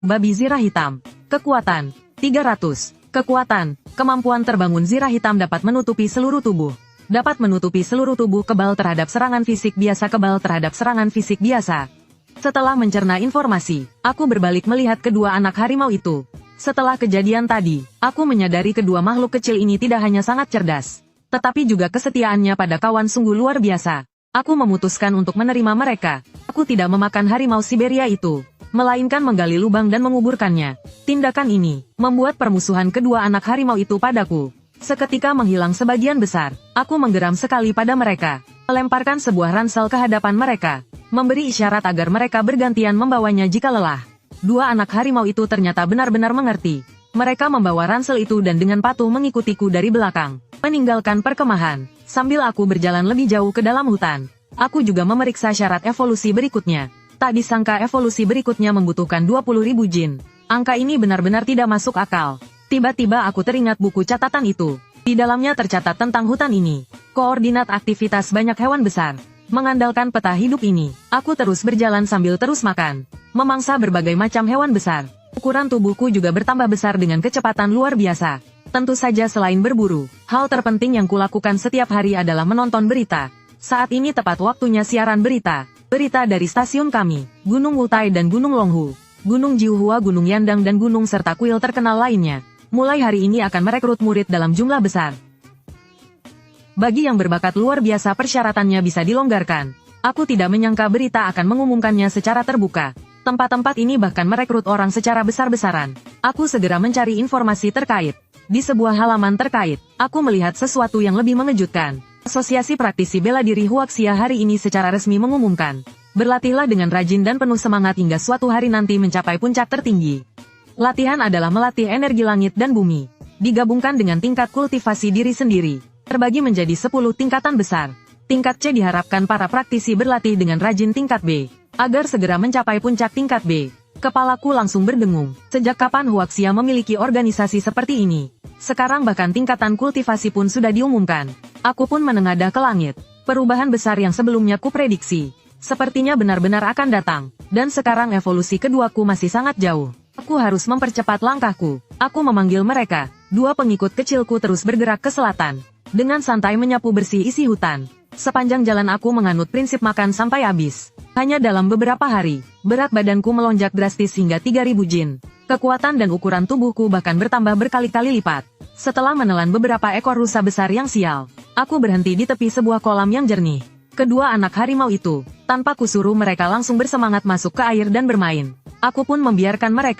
Babi zirah hitam. Kekuatan 300. Kekuatan, kemampuan terbangun zirah hitam dapat menutupi seluruh tubuh. Dapat menutupi seluruh tubuh kebal terhadap serangan fisik biasa kebal terhadap serangan fisik biasa. Setelah mencerna informasi, aku berbalik melihat kedua anak harimau itu. Setelah kejadian tadi, aku menyadari kedua makhluk kecil ini tidak hanya sangat cerdas, tetapi juga kesetiaannya pada kawan sungguh luar biasa. Aku memutuskan untuk menerima mereka. Aku tidak memakan harimau Siberia itu, melainkan menggali lubang dan menguburkannya. Tindakan ini membuat permusuhan kedua anak harimau itu padaku seketika menghilang sebagian besar. Aku menggeram sekali pada mereka, melemparkan sebuah ransel ke hadapan mereka, memberi isyarat agar mereka bergantian membawanya jika lelah. Dua anak harimau itu ternyata benar-benar mengerti. Mereka membawa ransel itu dan dengan patuh mengikutiku dari belakang, meninggalkan perkemahan. Sambil aku berjalan lebih jauh ke dalam hutan, aku juga memeriksa syarat evolusi berikutnya. Tak disangka evolusi berikutnya membutuhkan 20.000 jin. Angka ini benar-benar tidak masuk akal. Tiba-tiba aku teringat buku catatan itu. Di dalamnya tercatat tentang hutan ini. Koordinat aktivitas banyak hewan besar. Mengandalkan peta hidup ini, aku terus berjalan sambil terus makan. Memangsa berbagai macam hewan besar. Ukuran tubuhku juga bertambah besar dengan kecepatan luar biasa. Tentu saja selain berburu, hal terpenting yang kulakukan setiap hari adalah menonton berita. Saat ini tepat waktunya siaran berita. Berita dari stasiun kami, Gunung Wutai dan Gunung Longhu, Gunung Jiuhua, Gunung Yandang dan gunung serta kuil terkenal lainnya. Mulai hari ini akan merekrut murid dalam jumlah besar. Bagi yang berbakat luar biasa persyaratannya bisa dilonggarkan. Aku tidak menyangka berita akan mengumumkannya secara terbuka. Tempat-tempat ini bahkan merekrut orang secara besar-besaran. Aku segera mencari informasi terkait. Di sebuah halaman terkait, aku melihat sesuatu yang lebih mengejutkan. Asosiasi Praktisi Bela Diri Huaxia hari ini secara resmi mengumumkan, berlatihlah dengan rajin dan penuh semangat hingga suatu hari nanti mencapai puncak tertinggi. Latihan adalah melatih energi langit dan bumi, digabungkan dengan tingkat kultivasi diri sendiri, terbagi menjadi 10 tingkatan besar. Tingkat C diharapkan para praktisi berlatih dengan rajin tingkat B, agar segera mencapai puncak tingkat B. Kepalaku langsung berdengung. Sejak kapan Huaxia memiliki organisasi seperti ini? Sekarang bahkan tingkatan kultivasi pun sudah diumumkan. Aku pun menengadah ke langit. Perubahan besar yang sebelumnya kuprediksi, sepertinya benar-benar akan datang. Dan sekarang evolusi keduaku masih sangat jauh. Aku harus mempercepat langkahku. Aku memanggil mereka. Dua pengikut kecilku terus bergerak ke selatan. Dengan santai menyapu bersih isi hutan. Sepanjang jalan aku menganut prinsip makan sampai habis. Hanya dalam beberapa hari, berat badanku melonjak drastis hingga 3.000 jin. Kekuatan dan ukuran tubuhku bahkan bertambah berkali-kali lipat. Setelah menelan beberapa ekor rusa besar yang sial, aku berhenti di tepi sebuah kolam yang jernih. Kedua anak harimau itu, tanpa kusuruh mereka langsung bersemangat masuk ke air dan bermain. Aku pun membiarkan mereka.